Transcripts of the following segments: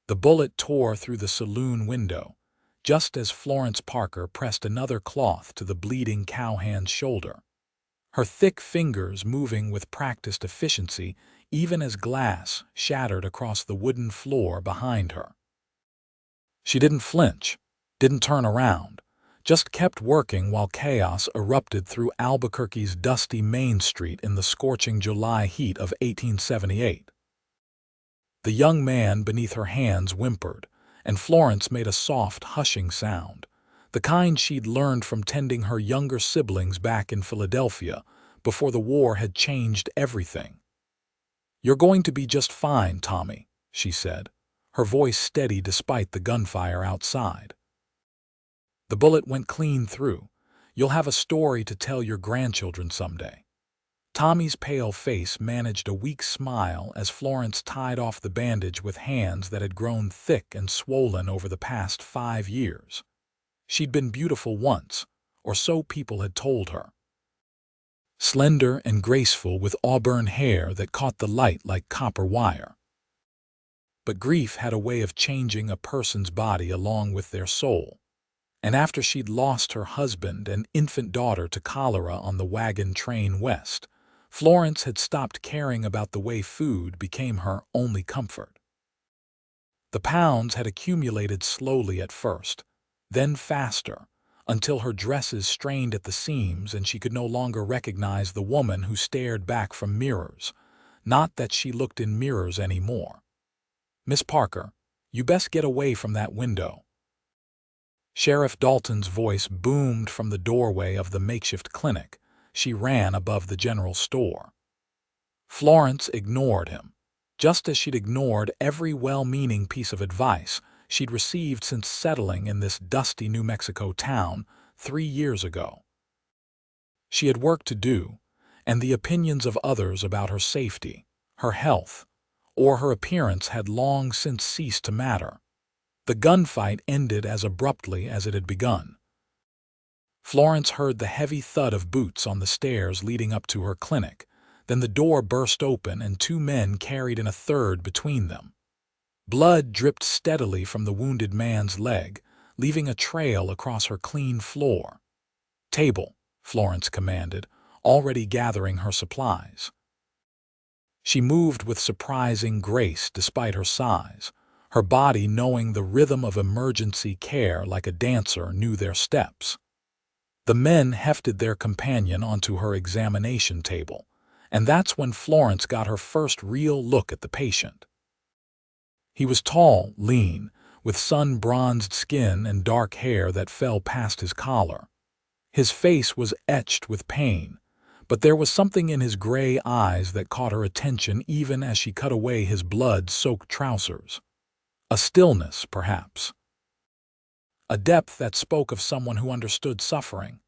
The bullet tore through the saloon window, just as Florence Parker pressed another cloth to the bleeding cowhand's shoulder, her thick fingers moving with practiced efficiency even as glass shattered across the wooden floor behind her. She didn't flinch, didn't turn around, just kept working while chaos erupted through Albuquerque's dusty Main Street in the scorching July heat of 1878. The young man beneath her hands whimpered, and Florence made a soft, hushing sound, the kind she'd learned from tending her younger siblings back in Philadelphia before the war had changed everything. "You're going to be just fine, Tommy," she said, her voice steady despite the gunfire outside. "The bullet went clean through. You'll have a story to tell your grandchildren someday." Tommy's pale face managed a weak smile as Florence tied off the bandage with hands that had grown thick and swollen over the past 5 years. She'd been beautiful once, or so people had told her. Slender and graceful with auburn hair that caught the light like copper wire. But grief had a way of changing a person's body along with their soul. And after she'd lost her husband and infant daughter to cholera on the wagon train west, Florence had stopped caring about the way food became her only comfort. The pounds had accumulated slowly at first, then faster, until her dresses strained at the seams and she could no longer recognize the woman who stared back from mirrors. Not that she looked in mirrors anymore. "Miss Parker, you best get away from that window." Sheriff Dalton's voice boomed from the doorway of the makeshift clinic. She ran above the general store. Florence ignored him, just as she'd ignored every well-meaning piece of advice she'd received since settling in this dusty New Mexico town 3 years ago. She had work to do, and the opinions of others about her safety, her health, or her appearance had long since ceased to matter. The gunfight ended as abruptly as it had begun. Florence heard the heavy thud of boots on the stairs leading up to her clinic. Then the door burst open and 2 men carried in a third between them. Blood dripped steadily from the wounded man's leg, leaving a trail across her clean floor. "Table," Florence commanded, already gathering her supplies. She moved with surprising grace despite her size, her body knowing the rhythm of emergency care like a dancer knew their steps. The men hefted their companion onto her examination table, and that's when Florence got her first real look at the patient. He was tall, lean, with sun-bronzed skin and dark hair that fell past his collar. His face was etched with pain, but there was something in his gray eyes that caught her attention even as she cut away his blood-soaked trousers. A stillness, perhaps. A depth that spoke of someone who understood suffering.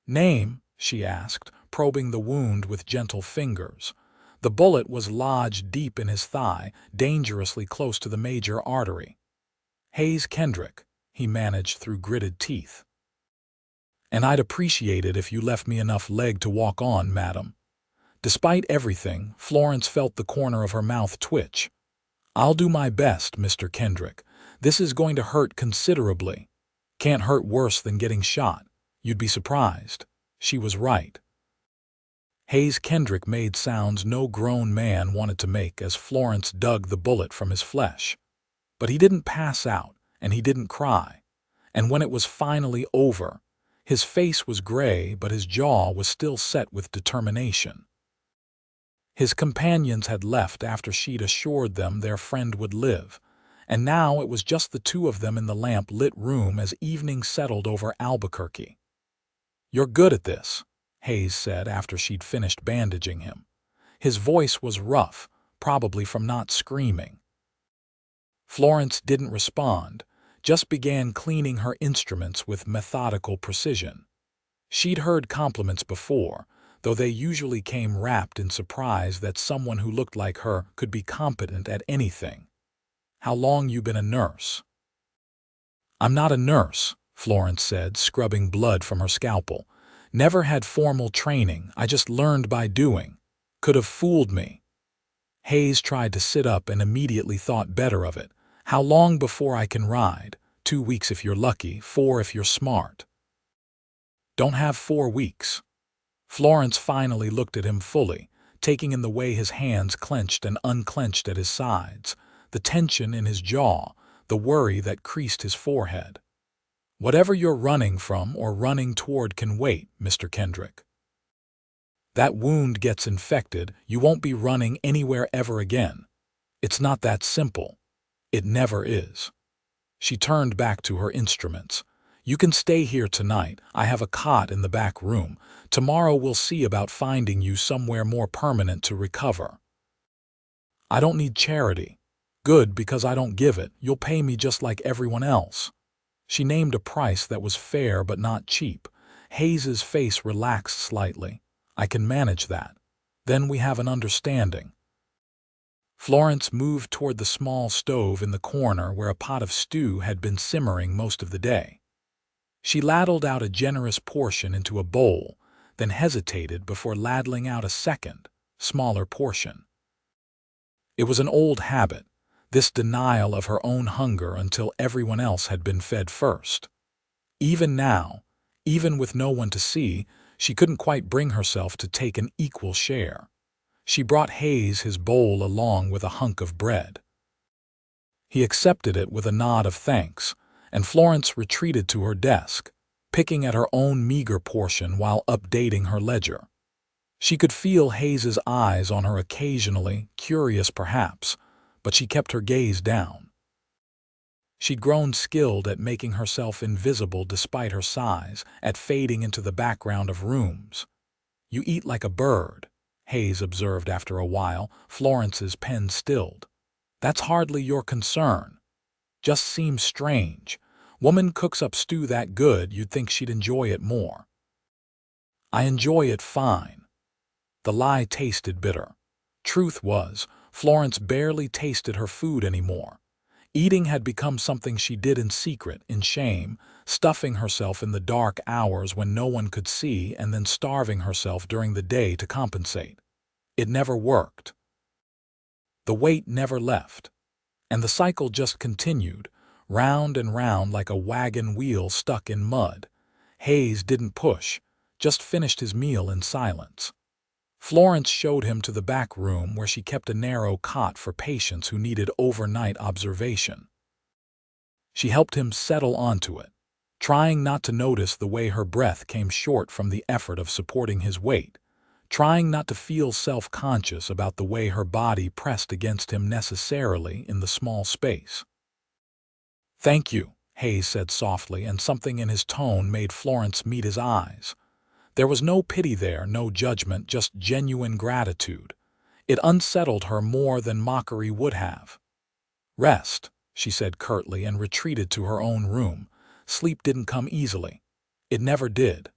"Name?" she asked, probing the wound with gentle fingers. The bullet was lodged deep in his thigh, dangerously close to the major artery. "Hayes Kendrick," he managed through gritted teeth. "And I'd appreciate it if you left me enough leg to walk on, madam." Despite everything, Florence felt the corner of her mouth twitch. "I'll do my best, Mr. Kendrick. This is going to hurt considerably. Can't hurt worse than getting shot. You'd be surprised." She was right. Hayes Kendrick made sounds no grown man wanted to make as Florence dug the bullet from his flesh. But he didn't pass out, and he didn't cry. And when it was finally over, his face was gray, but his jaw was still set with determination. His companions had left after she'd assured them their friend would live, and now it was just the 2 of them in the lamp-lit room as evening settled over Albuquerque. "You're good at this," Hayes said after she'd finished bandaging him. His voice was rough, probably from not screaming. Florence didn't respond, just began cleaning her instruments with methodical precision. She'd heard compliments before, though they usually came wrapped in surprise that someone who looked like her could be competent at anything. "How long you been a nurse?" "I'm not a nurse," Florence said, scrubbing blood from her scalpel. "Never had formal training, I just learned by doing. Could have fooled me." Hayes tried to sit up and immediately thought better of it, How long before I can ride? 2 weeks if you're lucky, 4 if you're smart. Don't have 4 weeks. Florence finally looked at him fully, taking in the way his hands clenched and unclenched at his sides, the tension in his jaw, the worry that creased his forehead. Whatever you're running from or running toward can wait, Mr. Kendrick. That wound gets infected, you won't be running anywhere ever again. It's not that simple. It never is. She turned back to her instruments. You can stay here tonight. I have a cot in the back room. Tomorrow we'll see about finding you somewhere more permanent to recover. I don't need charity. Good, because I don't give it. You'll pay me just like everyone else. She named a price that was fair but not cheap. Hayes's face relaxed slightly. I can manage that. Then we have an understanding. Florence moved toward the small stove in the corner where a pot of stew had been simmering most of the day. She ladled out a generous portion into a bowl, then hesitated before ladling out a second, smaller portion. It was an old habit, this denial of her own hunger until everyone else had been fed first. Even now, even with no one to see, she couldn't quite bring herself to take an equal share. She brought Hayes his bowl along with a hunk of bread. He accepted it with a nod of thanks, and Florence retreated to her desk, picking at her own meager portion while updating her ledger. She could feel Hayes's eyes on her occasionally, curious perhaps, but she kept her gaze down. She'd grown skilled at making herself invisible despite her size, at fading into the background of rooms. You eat like a bird, Hayes observed after a while. Florence's pen stilled. That's hardly your concern. Just seems strange. Woman cooks up stew that good, you'd think she'd enjoy it more. I enjoy it fine. The lie tasted bitter. Truth was, Florence barely tasted her food anymore. Eating had become something she did in secret, in shame, stuffing herself in the dark hours when no one could see and then starving herself during the day to compensate. It never worked. The weight never left, and the cycle just continued, round and round like a wagon wheel stuck in mud. Hayes didn't push, just finished his meal in silence. Florence showed him to the back room where she kept a narrow cot for patients who needed overnight observation. She helped him settle onto it, trying not to notice the way her breath came short from the effort of supporting his weight, trying not to feel self-conscious about the way her body pressed against him necessarily in the small space. "Thank you," Hayes said softly, and something in his tone made Florence meet his eyes. There was no pity there, no judgment, just genuine gratitude. It unsettled her more than mockery would have. "Rest," she said curtly and retreated to her own room. Sleep didn't come easily. It never did.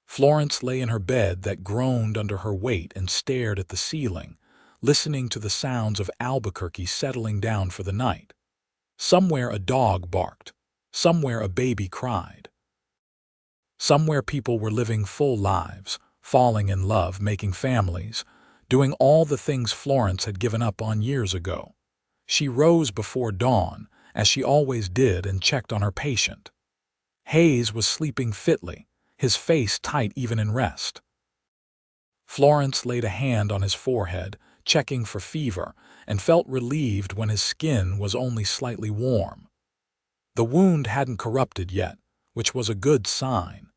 Florence lay in her bed that groaned under her weight and stared at the ceiling, listening to the sounds of Albuquerque settling down for the night. Somewhere a dog barked. Somewhere a baby cried. Somewhere people were living full lives, falling in love, making families, doing all the things Florence had given up on years ago. She rose before dawn, as she always did, and checked on her patient. Hayes was sleeping fitly, his face tight even in rest. Florence laid a hand on his forehead, checking for fever, and felt relieved when his skin was only slightly warm. The wound hadn't corrupted yet, which was a good sign.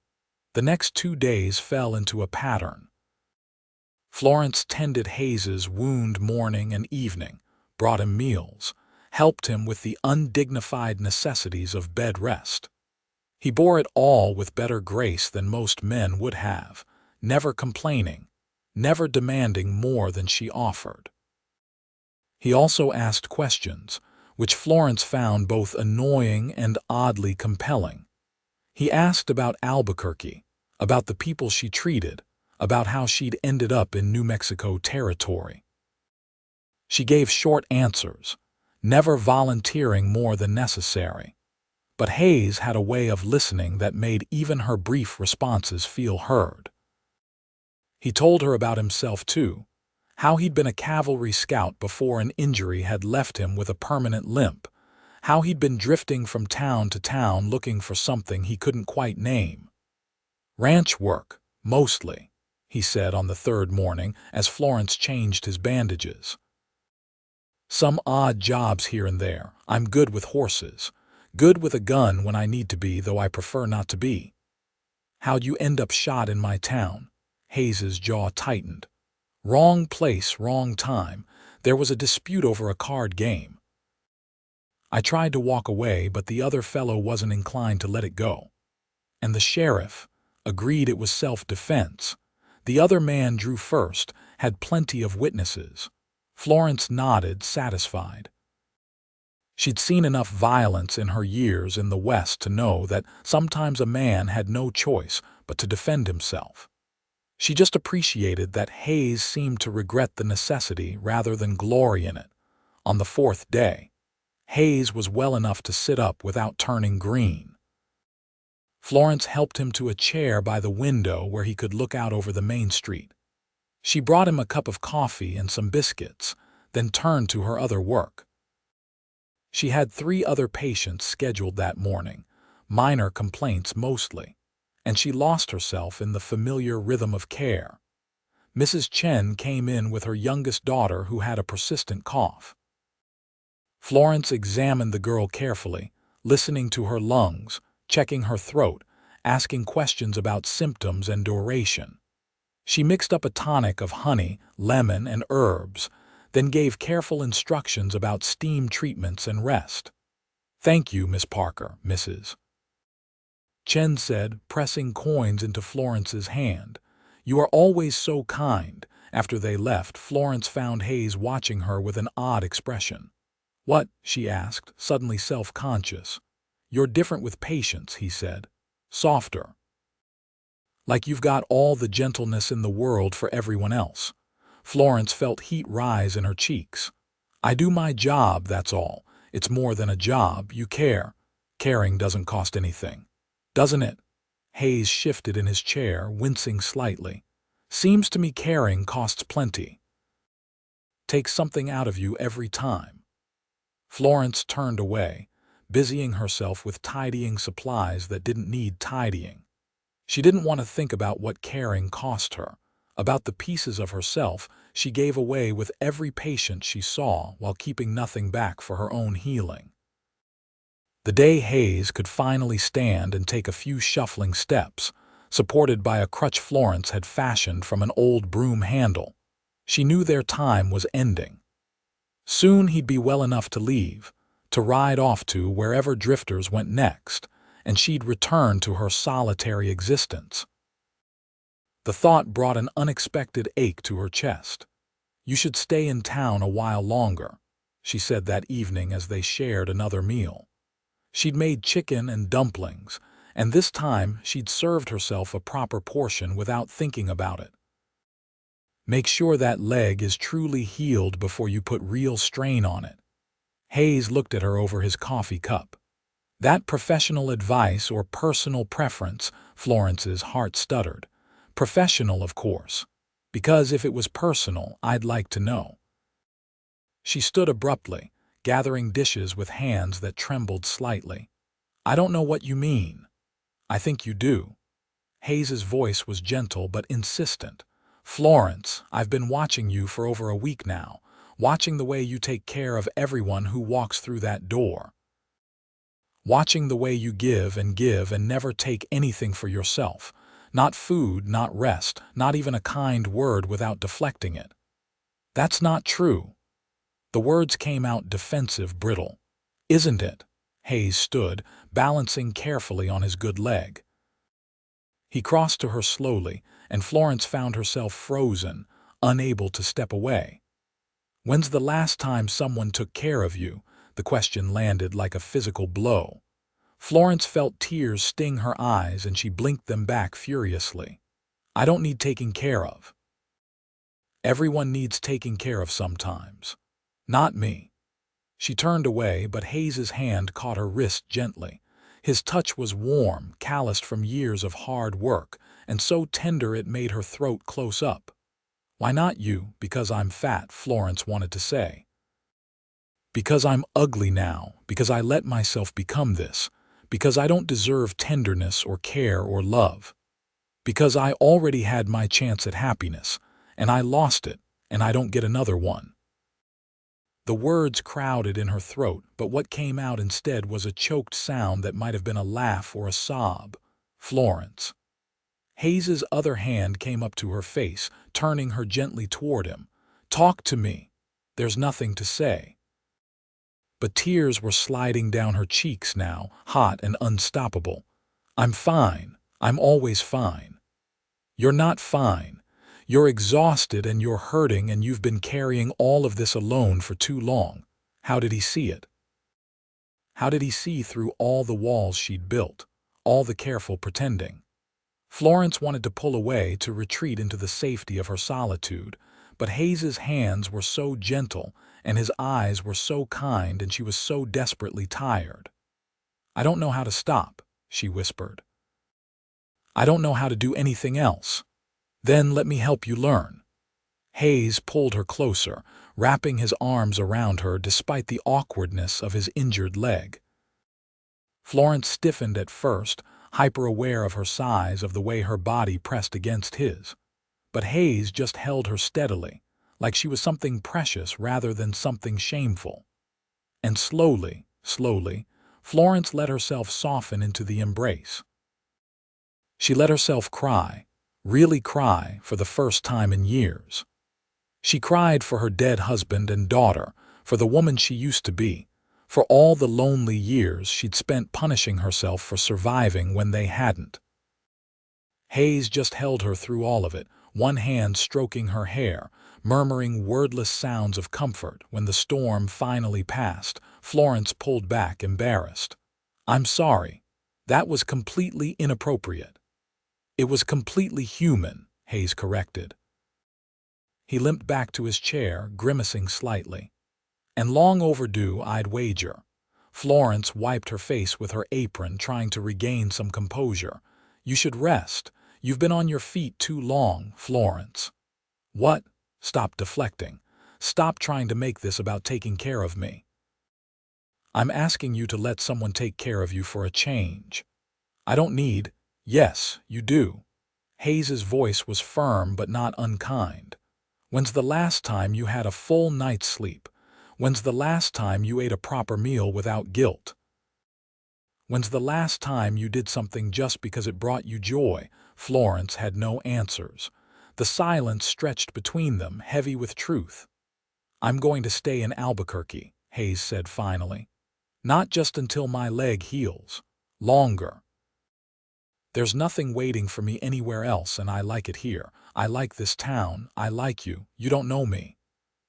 The next 2 days fell into a pattern. Florence tended Hayes's wound morning and evening, brought him meals, helped him with the undignified necessities of bed rest. He bore it all with better grace than most men would have, never complaining, never demanding more than she offered. He also asked questions, which Florence found both annoying and oddly compelling. He asked about Albuquerque, about the people she treated, about how she'd ended up in New Mexico territory. She gave short answers, never volunteering more than necessary. But Hayes had a way of listening that made even her brief responses feel heard. He told her about himself too, How he'd been a cavalry scout before an injury had left him with a permanent limp. How he'd been drifting from town to town looking for something he couldn't quite name. "Ranch work, mostly," he said on the third morning as Florence changed his bandages. "Some odd jobs here and there. I'm good with horses. Good with a gun when I need to be, though I prefer not to be." "How'd you end up shot in my town?" Hayes's jaw tightened. "Wrong place, wrong time. There was a dispute over a card game. I tried to walk away, but the other fellow wasn't inclined to let it go. And the sheriff agreed it was self-defense. The other man drew first, had plenty of witnesses." Florence nodded, satisfied. She'd seen enough violence in her years in the West to know that sometimes a man had no choice but to defend himself. She just appreciated that Hayes seemed to regret the necessity rather than glory in it. On the fourth day, Hayes was well enough to sit up without turning green. Florence helped him to a chair by the window where he could look out over the main street. She brought him a cup of coffee and some biscuits, then turned to her other work. She had 3 other patients scheduled that morning, minor complaints mostly, and she lost herself in the familiar rhythm of care. Mrs. Chen came in with her youngest daughter who had a persistent cough. Florence examined the girl carefully, listening to her lungs, checking her throat, asking questions about symptoms and duration. She mixed up a tonic of honey, lemon, and herbs, then gave careful instructions about steam treatments and rest. "Thank you, Miss Parker, Mrs. Chen said, pressing coins into Florence's hand. "You are always so kind." After they left, Florence found Hayes watching her with an odd expression. "What?" she asked, suddenly self-conscious. "You're different with patients," he said. "Softer. Like you've got all the gentleness in the world for everyone else." Florence felt heat rise in her cheeks. "I do my job, that's all. It's more than a job. You care. Caring doesn't cost anything, doesn't it?" Hayes shifted in his chair, wincing slightly. "Seems to me caring costs plenty. Takes something out of you every time." Florence turned away, busying herself with tidying supplies that didn't need tidying. She didn't want to think about what caring cost her, about the pieces of herself she gave away with every patient she saw while keeping nothing back for her own healing. The day Hayes could finally stand and take a few shuffling steps, supported by a crutch Florence had fashioned from an old broom handle, she knew their time was ending. Soon he'd be well enough to leave, to ride off to wherever drifters went next, and she'd return to her solitary existence. The thought brought an unexpected ache to her chest. "You should stay in town a while longer," she said that evening as they shared another meal. She'd made chicken and dumplings, and this time she'd served herself a proper portion without thinking about it. "Make sure that leg is truly healed before you put real strain on it." Hayes looked at her over his coffee cup. "That professional advice or personal preference?" Florence's heart stuttered. "Professional, of course. Because if it was personal, I'd like to know." She stood abruptly, gathering dishes with hands that trembled slightly. "I don't know what you mean." "I think you do." Hayes's voice was gentle but insistent. "Florence, I've been watching you for over a week now, watching the way you take care of everyone who walks through that door. Watching the way you give and never take anything for yourself. Not food, not rest, not even a kind word without deflecting it." "That's not true." The words came out defensive, brittle. "Isn't it?" Hayes stood, balancing carefully on his good leg. He crossed to her slowly, and Florence found herself frozen, unable to step away. "When's the last time someone took care of you?" The question landed like a physical blow. Florence felt tears sting her eyes and she blinked them back furiously. "I don't need taking care of." "Everyone needs taking care of sometimes." "Not me." She turned away, but Hayes's hand caught her wrist gently. His touch was warm, calloused from years of hard work, and so tender it made her throat close up. Why not you? Because I'm fat, Florence wanted to say. Because I'm ugly now, because I let myself become this, because I don't deserve tenderness or care or love, because I already had my chance at happiness, and I lost it, and I don't get another one. The words crowded in her throat, but what came out instead was a choked sound that might have been a laugh or a sob. Florence. Hayes's other hand came up to her face, turning her gently toward him. Talk to me. There's nothing to say. But tears were sliding down her cheeks now, hot and unstoppable. I'm fine. I'm always fine. You're not fine. You're exhausted and you're hurting and you've been carrying all of this alone for too long. How did he see it? How did he see through all the walls she'd built, all the careful pretending? Florence wanted to pull away, to retreat into the safety of her solitude, but Hayes's hands were so gentle and his eyes were so kind and she was so desperately tired. I don't know how to stop, she whispered. I don't know how to do anything else. Then let me help you learn. Hayes pulled her closer, wrapping his arms around her despite the awkwardness of his injured leg. Florence stiffened at first, hyper-aware of her size, of the way her body pressed against his. But Hayes just held her steadily, like she was something precious rather than something shameful. And slowly, Florence let herself soften into the embrace. She let herself cry, really cry, for the first time in years. She cried for her dead husband and daughter, for the woman she used to be, for all the lonely years she'd spent punishing herself for surviving when they hadn't. Hayes just held her through all of it, one hand stroking her hair, murmuring wordless sounds of comfort. When the storm finally passed, Florence pulled back, embarrassed. I'm sorry. That was completely inappropriate. It was completely human, Hayes corrected. He limped back to his chair, grimacing slightly. And long overdue, I'd wager. Florence wiped her face with her apron, trying to regain some composure. You should rest. You've been on your feet too long, Florence. What? Stop deflecting. Stop trying to make this about taking care of me. I'm asking you to let someone take care of you for a change. I don't need. Yes, you do. Hayes's voice was firm but not unkind. When's the last time you had a full night's sleep? When's the last time you ate a proper meal without guilt? When's the last time you did something just because it brought you joy? Florence had no answers. The silence stretched between them, heavy with truth. I'm going to stay in Albuquerque, Hayes said finally. Not just until my leg heals. Longer. There's nothing waiting for me anywhere else, and I like it here. I like this town. I like you. You don't know me.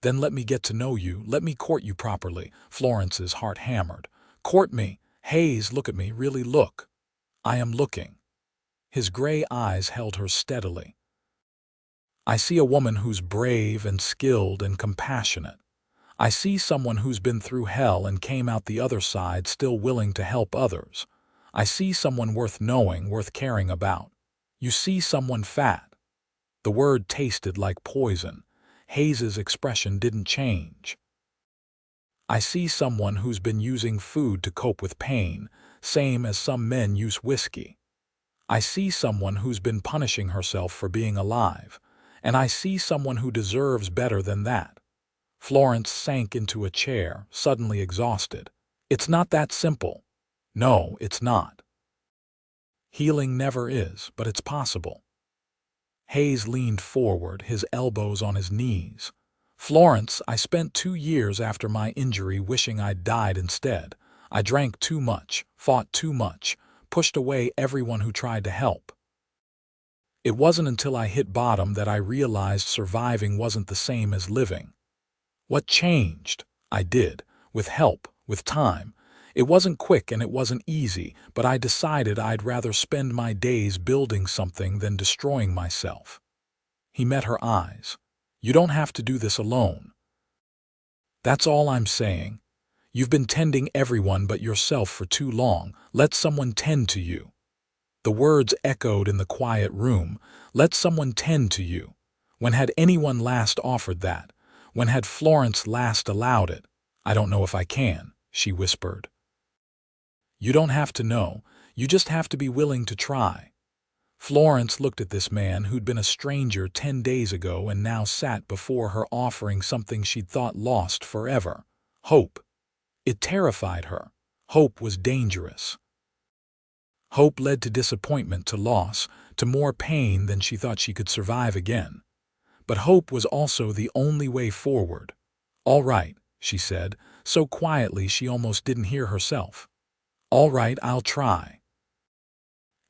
Then let me get to know you. Let me court you properly. Florence's heart hammered. Court me. Hayes, look at me. Really look. I am looking. His gray eyes held her steadily. I see a woman who's brave and skilled and compassionate. I see someone who's been through hell and came out the other side still willing to help others. I see someone worth knowing, worth caring about. You see someone fat. The word tasted like poison. Hayes's expression didn't change. I see someone who's been using food to cope with pain, same as some men use whiskey. I see someone who's been punishing herself for being alive, and I see someone who deserves better than that. Florence sank into a chair, suddenly exhausted. It's not that simple. No, it's not. Healing never is, but it's possible. Hayes leaned forward, his elbows on his knees. Florence, I spent 2 years after my injury wishing I'd died instead. I drank too much, fought too much, pushed away everyone who tried to help. It wasn't until I hit bottom that I realized surviving wasn't the same as living. What changed? I did, with help, with time. It wasn't quick and it wasn't easy, but I decided I'd rather spend my days building something than destroying myself. He met her eyes. You don't have to do this alone. That's all I'm saying. You've been tending everyone but yourself for too long. Let someone tend to you. The words echoed in the quiet room. Let someone tend to you. When had anyone last offered that? When had Florence last allowed it? I don't know if I can, she whispered. You don't have to know. You just have to be willing to try. Florence looked at this man who'd been a stranger 10 days ago and now sat before her offering something she'd thought lost forever. Hope. It terrified her. Hope was dangerous. Hope led to disappointment, to loss, to more pain than she thought she could survive again. But hope was also the only way forward. All right, she said, so quietly she almost didn't hear herself. All right, I'll try.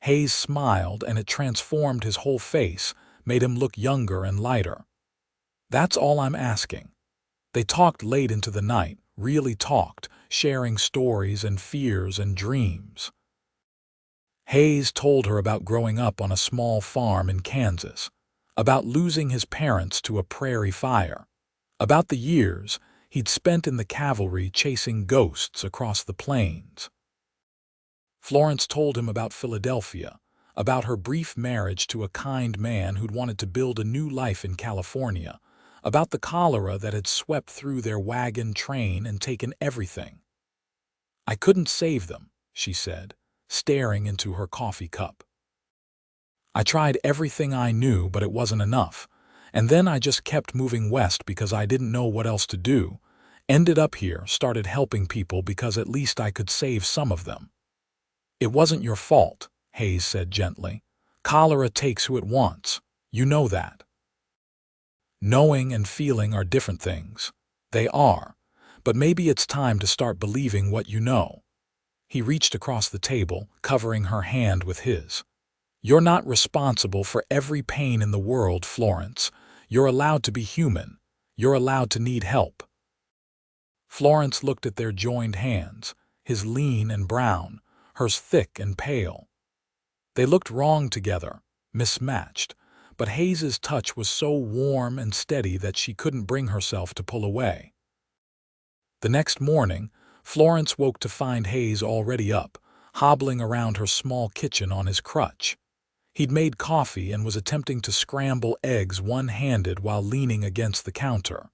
Hayes smiled, and it transformed his whole face, made him look younger and lighter. That's all I'm asking. They talked late into the night, really talked, sharing stories and fears and dreams. Hayes told her about growing up on a small farm in Kansas, about losing his parents to a prairie fire, about the years he'd spent in the cavalry chasing ghosts across the plains. Florence told him about Philadelphia, about her brief marriage to a kind man who'd wanted to build a new life in California, about the cholera that had swept through their wagon train and taken everything. I couldn't save them, she said, staring into her coffee cup. I tried everything I knew, but it wasn't enough. And then I just kept moving west because I didn't know what else to do. Ended up here, started helping people because at least I could save some of them. It wasn't your fault, Hayes said gently. Cholera takes who it wants. You know that. Knowing and feeling are different things. They are. But maybe it's time to start believing what you know. He reached across the table, covering her hand with his. You're not responsible for every pain in the world, Florence. You're allowed to be human. You're allowed to need help. Florence looked at their joined hands, his lean and brown, hers thick and pale. They looked wrong together, mismatched, but Hayes's touch was so warm and steady that she couldn't bring herself to pull away. The next morning, Florence woke to find Hayes already up, hobbling around her small kitchen on his crutch. He'd made coffee and was attempting to scramble eggs one-handed while leaning against the counter.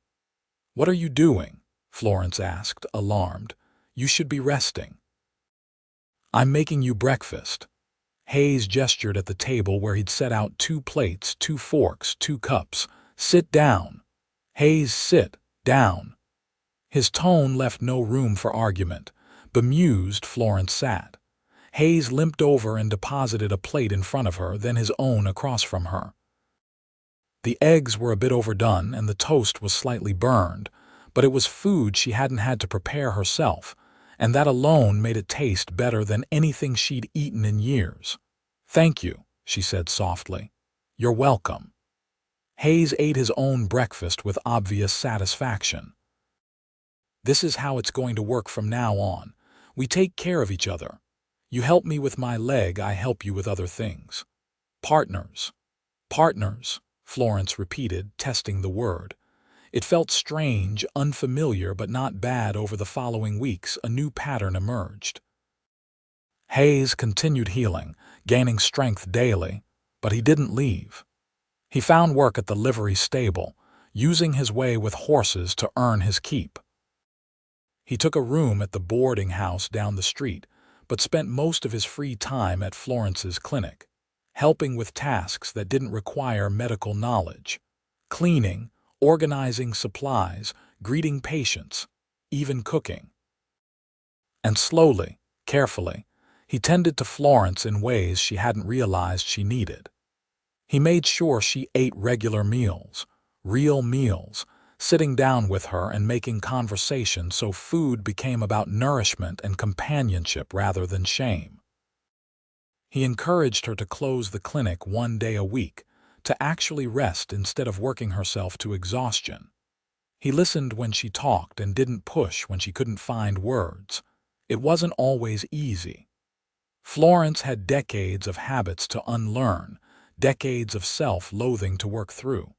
What are you doing? Florence asked, alarmed. You should be resting. I'm making you breakfast. Hayes gestured at the table where he'd set out 2 plates, 2 forks, 2 cups. Sit down. Hayes, sit down. His tone left no room for argument. Bemused, Florence sat. Hayes limped over and deposited a plate in front of her, then his own across from her. The eggs were a bit overdone and the toast was slightly burned, but it was food she hadn't had to prepare herself, and that alone made it taste better than anything she'd eaten in years. Thank you, she said softly. You're welcome. Hayes ate his own breakfast with obvious satisfaction. This is how it's going to work from now on. We take care of each other. You help me with my leg, I help you with other things. Partners. Partners, Florence repeated, testing the word. It felt strange, unfamiliar, but not bad. Over the following weeks, a new pattern emerged. Hayes continued healing, gaining strength daily, but he didn't leave. He found work at the livery stable, using his way with horses to earn his keep. He took a room at the boarding house down the street, but spent most of his free time at Florence's clinic, helping with tasks that didn't require medical knowledge. Cleaning, organizing supplies, greeting patients, even cooking. And slowly, carefully, he tended to Florence in ways she hadn't realized she needed. He made sure she ate regular meals, real meals, sitting down with her and making conversation so food became about nourishment and companionship rather than shame. He encouraged her to close the clinic 1 day a week, to actually rest instead of working herself to exhaustion. He listened when she talked and didn't push when she couldn't find words. It wasn't always easy. Florence had decades of habits to unlearn, decades of self-loathing to work through.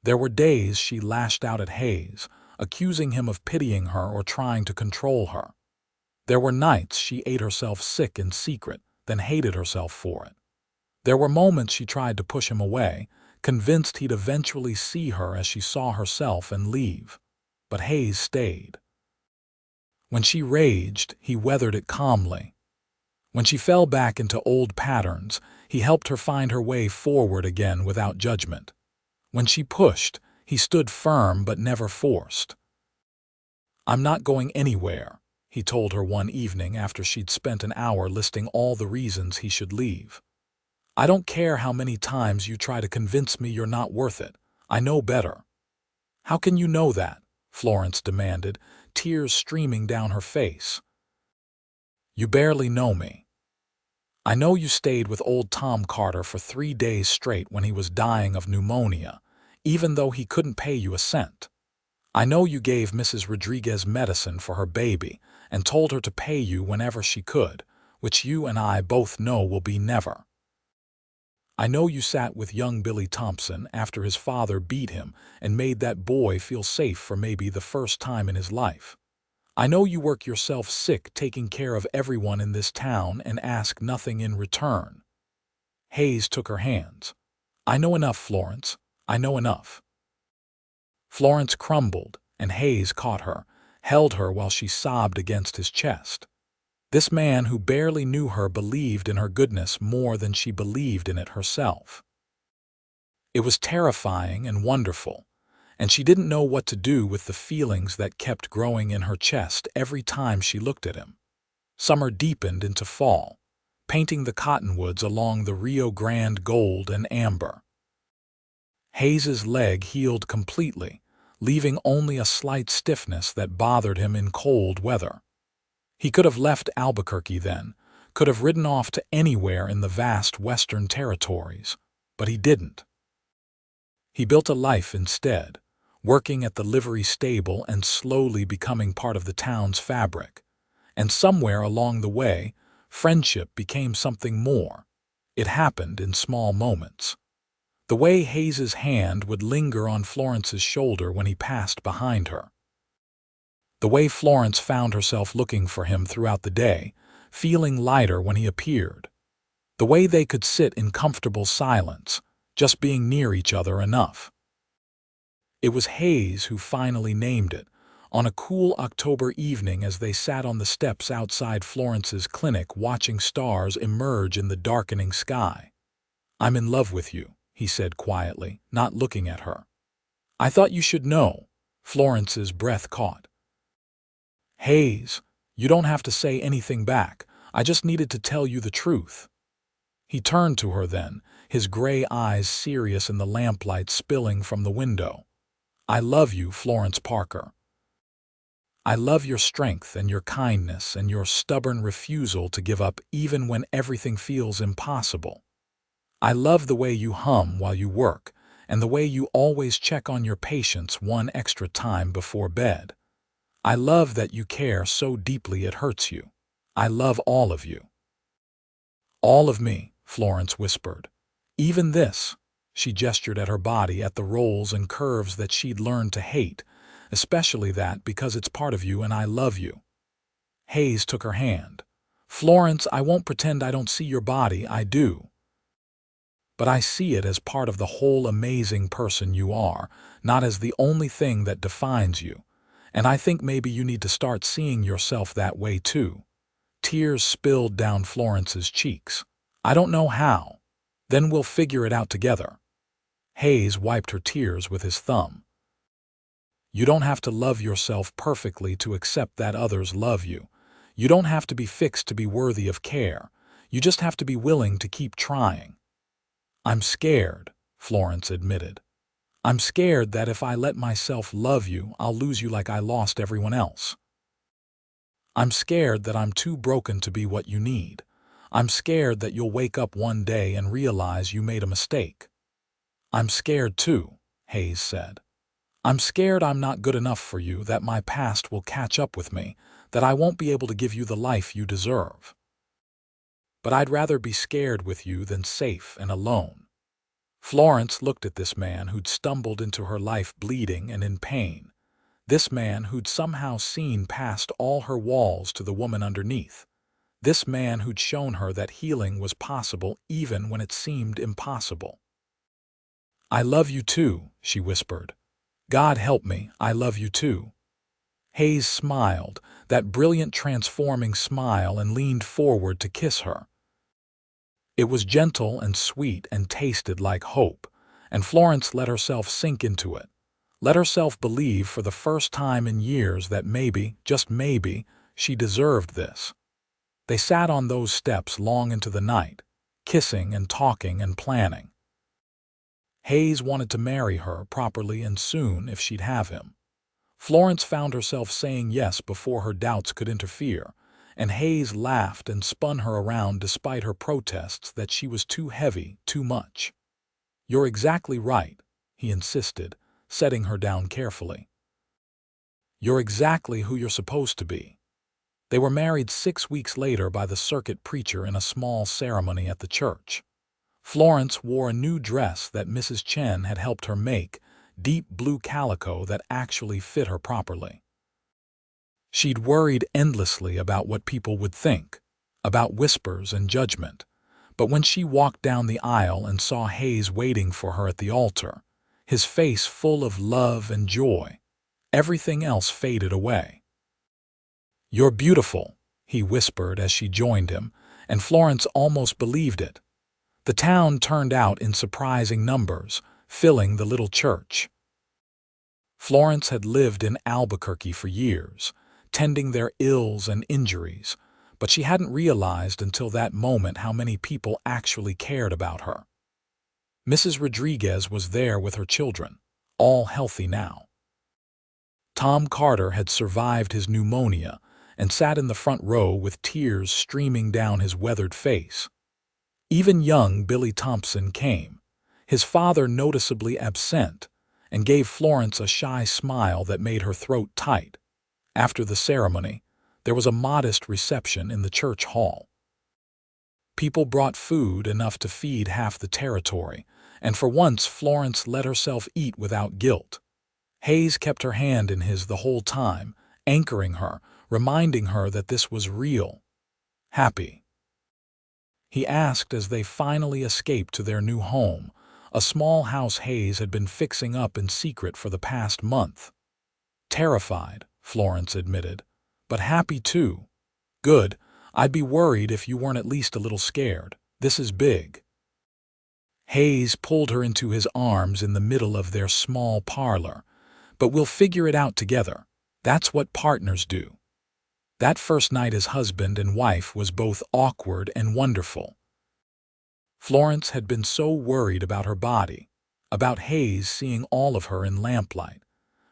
There were days she lashed out at Hayes, accusing him of pitying her or trying to control her. There were nights she ate herself sick in secret, then hated herself for it. There were moments she tried to push him away, convinced he'd eventually see her as she saw herself and leave. But Hayes stayed. When she raged, he weathered it calmly. When she fell back into old patterns, he helped her find her way forward again without judgment. When she pushed, he stood firm but never forced. "I'm not going anywhere," he told her one evening after she'd spent an hour listing all the reasons he should leave. "I don't care how many times you try to convince me you're not worth it. I know better." "How can you know that?" Florence demanded, tears streaming down her face. "You barely know me. I know you stayed with old Tom Carter for 3 days straight when he was dying of pneumonia, even though he couldn't pay you a cent. I know you gave Mrs. Rodriguez medicine for her baby and told her to pay you whenever she could, which you and I both know will be never. I know you sat with young Billy Thompson after his father beat him and made that boy feel safe for maybe the first time in his life. I know you work yourself sick taking care of everyone in this town and ask nothing in return." Hayes took her hands. "I know enough, Florence. I know enough." Florence crumbled, and Hayes caught her, held her while she sobbed against his chest. This man who barely knew her believed in her goodness more than she believed in it herself. It was terrifying and wonderful, and she didn't know what to do with the feelings that kept growing in her chest every time she looked at him. Summer deepened into fall, painting the cottonwoods along the Rio Grande gold and amber. Hayes's leg healed completely, leaving only a slight stiffness that bothered him in cold weather. He could have left Albuquerque then, could have ridden off to anywhere in the vast western territories, but he didn't. He built a life instead, working at the livery stable and slowly becoming part of the town's fabric. And somewhere along the way, friendship became something more. It happened in small moments. The way Hayes's hand would linger on Florence's shoulder when he passed behind her. The way Florence found herself looking for him throughout the day, feeling lighter when he appeared. The way they could sit in comfortable silence, just being near each other enough. It was Hayes who finally named it, on a cool October evening as they sat on the steps outside Florence's clinic watching stars emerge in the darkening sky. "I'm in love with you," he said quietly, not looking at her. "I thought you should know." Florence's breath caught. "Hayes, you don't have to say anything back. I just needed to tell you the truth." He turned to her then, his gray eyes serious in the lamplight spilling from the window. "I love you, Florence Parker. I love your strength and your kindness and your stubborn refusal to give up even when everything feels impossible. I love the way you hum while you work and the way you always check on your patients one extra time before bed. I love that you care so deeply it hurts you. I love all of you." "All of me," Florence whispered. "Even this." She gestured at her body, at the rolls and curves that she'd learned to hate, especially that because it's part of you and I love you. Hayes took her hand. "Florence, I won't pretend I don't see your body, I do. But I see it as part of the whole amazing person you are, not as the only thing that defines you. And I think maybe you need to start seeing yourself that way too." Tears spilled down Florence's cheeks. "I don't know how. Then we'll figure it out together." Hayes wiped her tears with his thumb. "You don't have to love yourself perfectly to accept that others love you. You don't have to be fixed to be worthy of care. You just have to be willing to keep trying." "I'm scared," Florence admitted. "I'm scared that if I let myself love you, I'll lose you like I lost everyone else. I'm scared that I'm too broken to be what you need. I'm scared that you'll wake up one day and realize you made a mistake." "I'm scared too," Hayes said. "I'm scared I'm not good enough for you, that my past will catch up with me, that I won't be able to give you the life you deserve. But I'd rather be scared with you than safe and alone." Florence looked at this man who'd stumbled into her life bleeding and in pain. This man who'd somehow seen past all her walls to the woman underneath. This man who'd shown her that healing was possible even when it seemed impossible. "I love you too," she whispered. "God help me, I love you too." Hayes smiled, that brilliant transforming smile, and leaned forward to kiss her. It was gentle and sweet and tasted like hope, and Florence let herself sink into it, let herself believe for the first time in years that maybe, just maybe, she deserved this. They sat on those steps long into the night, kissing and talking and planning. Hayes wanted to marry her properly and soon if she'd have him. Florence found herself saying yes before her doubts could interfere, and Hayes laughed and spun her around despite her protests that she was too heavy, too much. "You're exactly right," he insisted, setting her down carefully. "You're exactly who you're supposed to be." They were married 6 weeks later by the circuit preacher in a small ceremony at the church. Florence wore a new dress that Mrs. Chen had helped her make, deep blue calico that actually fit her properly. She'd worried endlessly about what people would think, about whispers and judgment, but when she walked down the aisle and saw Hayes waiting for her at the altar, his face full of love and joy, everything else faded away. "You're beautiful," he whispered as she joined him, and Florence almost believed it. The town turned out in surprising numbers, filling the little church. Florence had lived in Albuquerque for years, tending their ills and injuries, but she hadn't realized until that moment how many people actually cared about her. Mrs. Rodriguez was there with her children, all healthy now. Tom Carter had survived his pneumonia and sat in the front row with tears streaming down his weathered face. Even young Billy Thompson came, his father noticeably absent, and gave Florence a shy smile that made her throat tight. After the ceremony, there was a modest reception in the church hall. People brought food enough to feed half the territory, and for once Florence let herself eat without guilt. Hayes kept her hand in his the whole time, anchoring her, reminding her that this was real. "Happy?" he asked as they finally escaped to their new home, a small house Hayes had been fixing up in secret for the past month. "Terrified," Florence admitted, "but happy too." "Good. I'd be worried if you weren't at least a little scared. This is big." Hayes pulled her into his arms in the middle of their small parlor. "But we'll figure it out together. That's what partners do." That first night as husband and wife was both awkward and wonderful. Florence had been so worried about her body, about Hayes seeing all of her in lamplight,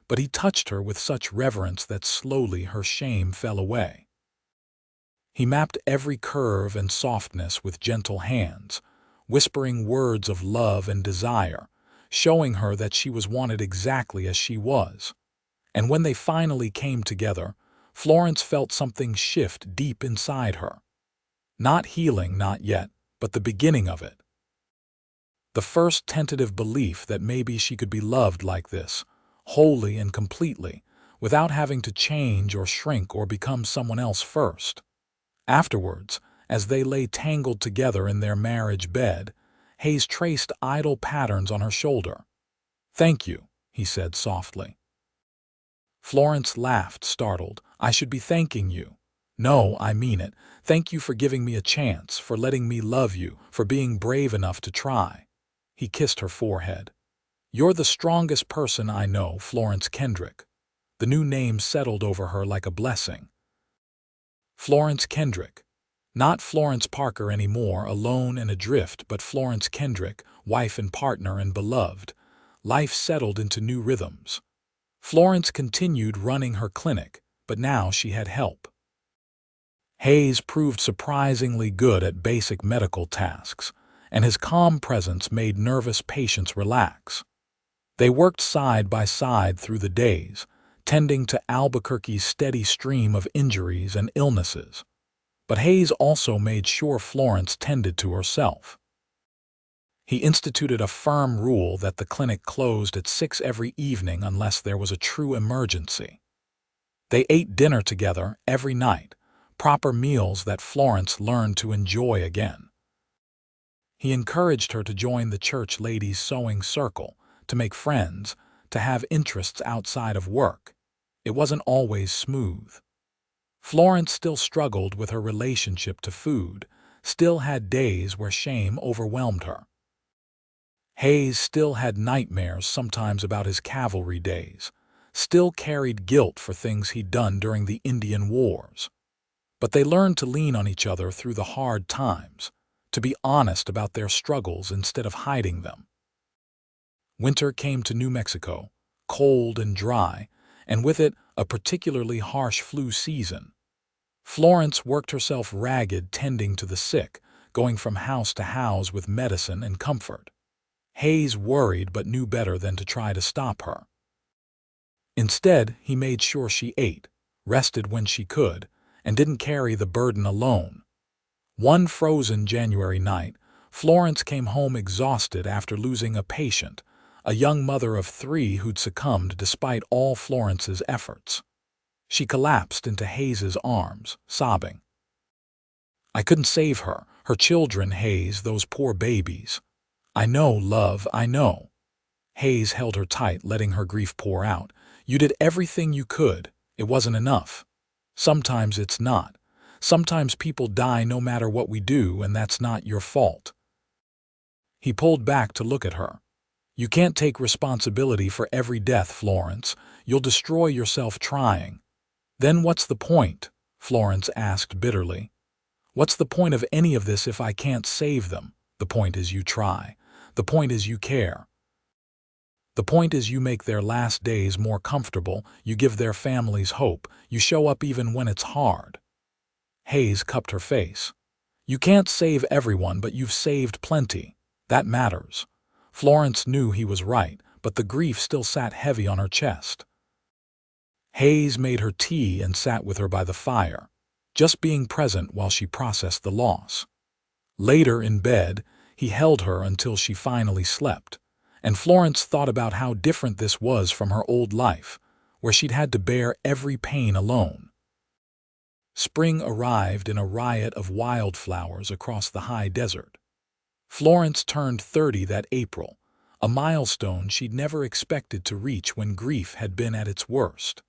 but he touched her with such reverence that slowly her shame fell away. He mapped every curve and softness with gentle hands, whispering words of love and desire, showing her that she was wanted exactly as she was. And when they finally came together, Florence felt something shift deep inside her. Not healing, not yet, but the beginning of it. The first tentative belief that maybe she could be loved like this, wholly and completely, without having to change or shrink or become someone else first. Afterwards, as they lay tangled together in their marriage bed, Hayes traced idle patterns on her shoulder. "Thank you," he said softly. Florence laughed, startled. "I should be thanking you." "No, I mean it. Thank you for giving me a chance, for letting me love you, for being brave enough to try." He kissed her forehead. "You're the strongest person I know, Florence Kendrick." The new name settled over her like a blessing. Florence Kendrick. Not Florence Parker anymore, alone and adrift, but Florence Kendrick, wife and partner and beloved. Life settled into new rhythms. Florence continued running her clinic, but now she had help. Hayes proved surprisingly good at basic medical tasks, and his calm presence made nervous patients relax. They worked side by side through the days, tending to Albuquerque's steady stream of injuries and illnesses. But Hayes also made sure Florence tended to herself. He instituted a firm rule that the clinic closed at 6 every evening unless there was a true emergency. They ate dinner together every night, proper meals that Florence learned to enjoy again. He encouraged her to join the church ladies' sewing circle, to make friends, to have interests outside of work. It wasn't always smooth. Florence still struggled with her relationship to food, still had days where shame overwhelmed her. Hayes still had nightmares sometimes about his cavalry days, still carried guilt for things he'd done during the Indian Wars. But they learned to lean on each other through the hard times, to be honest about their struggles instead of hiding them. Winter came to New Mexico, cold and dry, and with it a particularly harsh flu season. Florence worked herself ragged tending to the sick, going from house to house with medicine and comfort. Hayes worried but knew better than to try to stop her. Instead, he made sure she ate, rested when she could, and didn't carry the burden alone. One frozen January night, Florence came home exhausted after losing a patient, a young mother of 3 who'd succumbed despite all Florence's efforts. She collapsed into Hayes's arms, sobbing. "I couldn't save her, her children, Hayes, those poor babies." "I know, love, I know." Hayes held her tight, letting her grief pour out. "You did everything you could. It wasn't enough. Sometimes it's not. Sometimes people die no matter what we do, and that's not your fault." He pulled back to look at her. "You can't take responsibility for every death, Florence. You'll destroy yourself trying." "Then what's the point?" Florence asked bitterly. "What's the point of any of this if I can't save them? The point is you try. The point is you care. The point is you make their last days more comfortable, you give their families hope, you show up even when it's hard." Hayes cupped her face. "You can't save everyone, but you've saved plenty. That matters." Florence knew he was right, but the grief still sat heavy on her chest. Hayes made her tea and sat with her by the fire, just being present while she processed the loss. Later, in bed, he held her until she finally slept, and Florence thought about how different this was from her old life, where she'd had to bear every pain alone. Spring arrived in a riot of wildflowers across the high desert. Florence turned 30 that April, a milestone she'd never expected to reach when grief had been at its worst.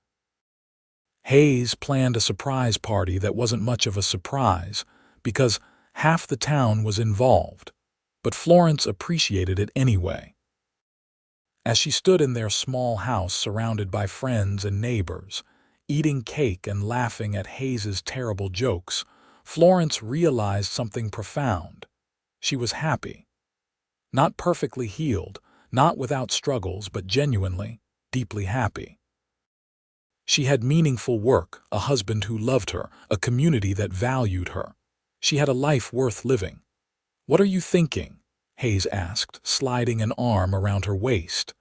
Hayes planned a surprise party that wasn't much of a surprise, because half the town was involved, but Florence appreciated it anyway. As she stood in their small house surrounded by friends and neighbors, eating cake and laughing at Hayes's terrible jokes, Florence realized something profound. She was happy. Not perfectly healed, not without struggles, but genuinely, deeply happy. She had meaningful work, a husband who loved her, a community that valued her. She had a life worth living. "What are you thinking?" Hayes asked, sliding an arm around her waist.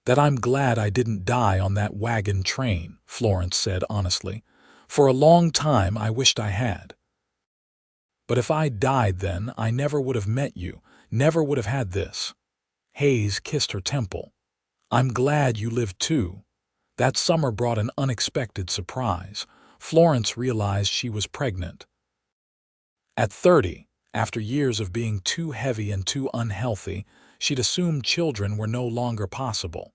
"That I'm glad I didn't die on that wagon train," Florence said honestly. "For a long time I wished I had. But if I died then, I never would have met you, never would have had this." Hayes kissed her temple. "I'm glad you lived too." That summer brought an unexpected surprise. Florence realized she was pregnant. At 30, after years of being too heavy and too unhealthy, she'd assumed children were no longer possible.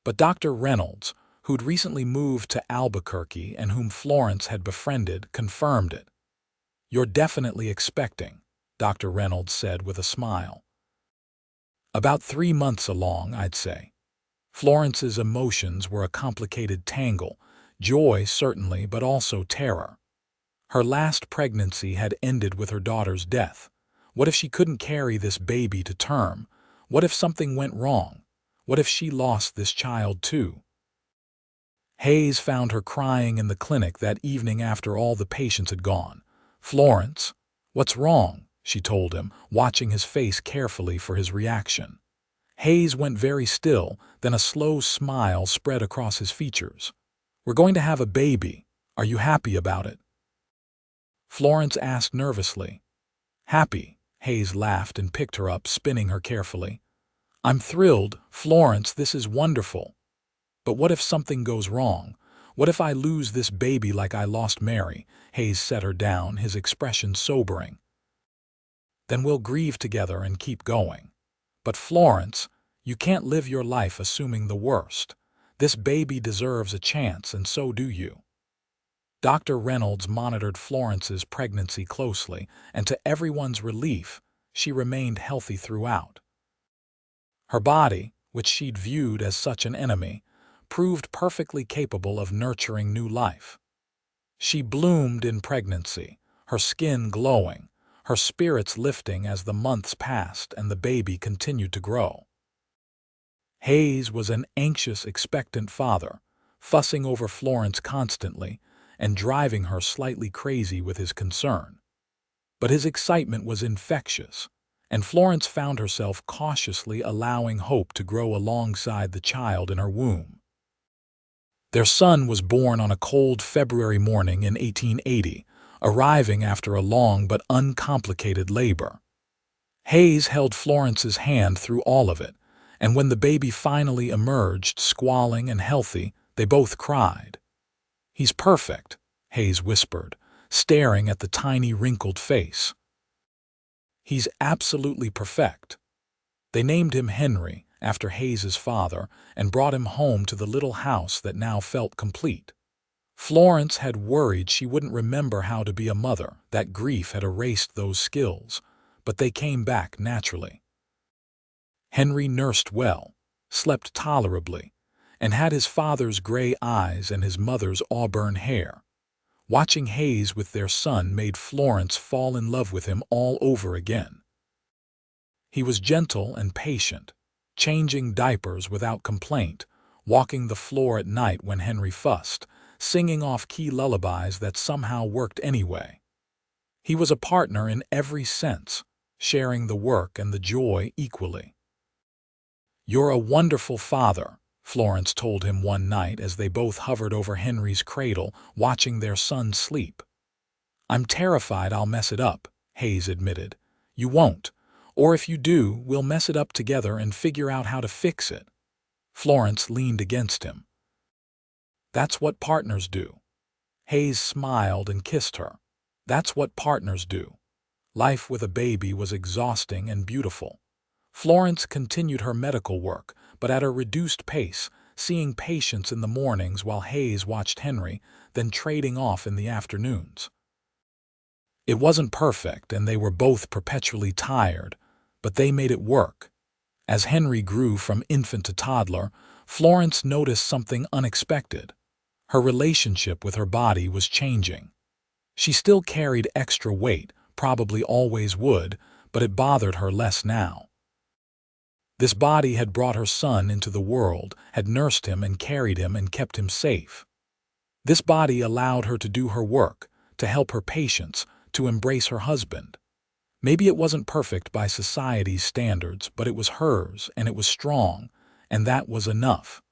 But Dr. Reynolds, who'd recently moved to Albuquerque and whom Florence had befriended, confirmed it. "You're definitely expecting," Dr. Reynolds said with a smile. "About 3 months along, I'd say." Florence's emotions were a complicated tangle, joy certainly, but also terror. Her last pregnancy had ended with her daughter's death. What if she couldn't carry this baby to term? What if something went wrong? What if she lost this child too? Hayes found her crying in the clinic that evening after all the patients had gone. "Florence, what's wrong?" she told him, watching his face carefully for his reaction. Hayes went very still, then a slow smile spread across his features. "We're going to have a baby. Are you happy about it?" Florence asked nervously. "Happy," Hayes laughed and picked her up, spinning her carefully. "I'm thrilled, Florence, this is wonderful. But what if something goes wrong? What if I lose this baby like I lost Mary?" Hayes set her down, his expression sobering. Then we'll grieve together and keep going. But Florence, you can't live your life assuming the worst. This baby deserves a chance, and so do you." Dr. Reynolds monitored Florence's pregnancy closely, and to everyone's relief, she remained healthy throughout. Her body, which she'd viewed as such an enemy, proved perfectly capable of nurturing new life. She bloomed in pregnancy, her skin glowing, her spirits lifting as the months passed and the baby continued to grow. Hayes was an anxious, expectant father, fussing over Florence constantly and driving her slightly crazy with his concern. But his excitement was infectious, and Florence found herself cautiously allowing hope to grow alongside the child in her womb. Their son was born on a cold February morning in 1880, arriving after a long but uncomplicated labor. Hayes held Florence's hand through all of it, and when the baby finally emerged, squalling and healthy, they both cried. "He's perfect," Hayes whispered, staring at the tiny wrinkled face. "He's absolutely perfect." They named him Henry, after Hayes's father, and brought him home to the little house that now felt complete. Florence had worried she wouldn't remember how to be a mother, that grief had erased those skills, but they came back naturally. Henry nursed well, slept tolerably, and had his father's gray eyes and his mother's auburn hair. Watching Hayes with their son made Florence fall in love with him all over again. He was gentle and patient, changing diapers without complaint, walking the floor at night when Henry fussed, singing off-key lullabies that somehow worked anyway. He was a partner in every sense, sharing the work and the joy equally. "You're a wonderful father," Florence told him one night as they both hovered over Henry's cradle, watching their son sleep. "I'm terrified I'll mess it up," Hayes admitted. "You won't. Or if you do, we'll mess it up together and figure out how to fix it." Florence leaned against him. "That's what partners do." Hayes smiled and kissed her. "That's what partners do." Life with a baby was exhausting and beautiful. Florence continued her medical work, but at a reduced pace, seeing patients in the mornings while Hayes watched Henry, then trading off in the afternoons. It wasn't perfect, and they were both perpetually tired, but they made it work. As Henry grew from infant to toddler, Florence noticed something unexpected. Her relationship with her body was changing. She still carried extra weight, probably always would, but it bothered her less now. This body had brought her son into the world, had nursed him and carried him and kept him safe. This body allowed her to do her work, to help her patients, to embrace her husband. Maybe it wasn't perfect by society's standards, but it was hers, and it was strong, and that was enough.